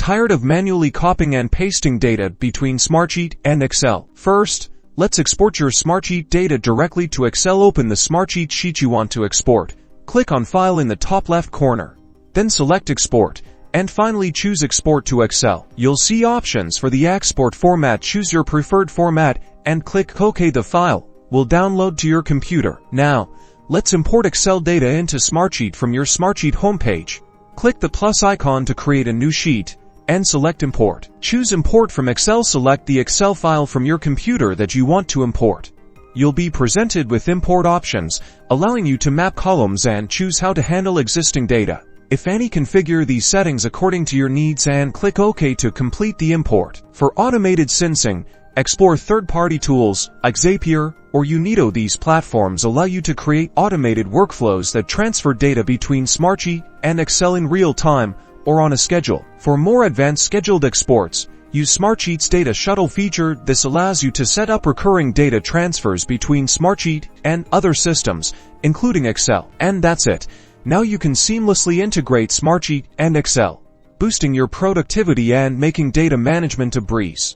Tired of manually copying and pasting data between Smartsheet and Excel? First, let's export your Smartsheet data directly to Excel. Open the Smartsheet sheet you want to export. Click on File in the top left corner. Then select Export, and finally choose Export to Excel. You'll see options for the export format. Choose your preferred format and click OK. The file will download to your computer. Now, let's import Excel data into Smartsheet from your Smartsheet homepage. Click the plus icon to create a new sheet and select Import. Choose Import from Excel. Select the Excel file from your computer that you want to import. You'll be presented with import options, allowing you to map columns and choose how to handle existing data. If any, configure these settings according to your needs and click OK to complete the import. For automated syncing, explore third-party tools like Zapier or Unito. These platforms allow you to create automated workflows that transfer data between Smartsheet and Excel in real time or on a schedule. For more advanced scheduled exports, use Smartsheet's Data Shuttle feature. This allows you to set up recurring data transfers between Smartsheet and other systems, including Excel. And that's it. Now you can seamlessly integrate Smartsheet and Excel, boosting your productivity and making data management a breeze.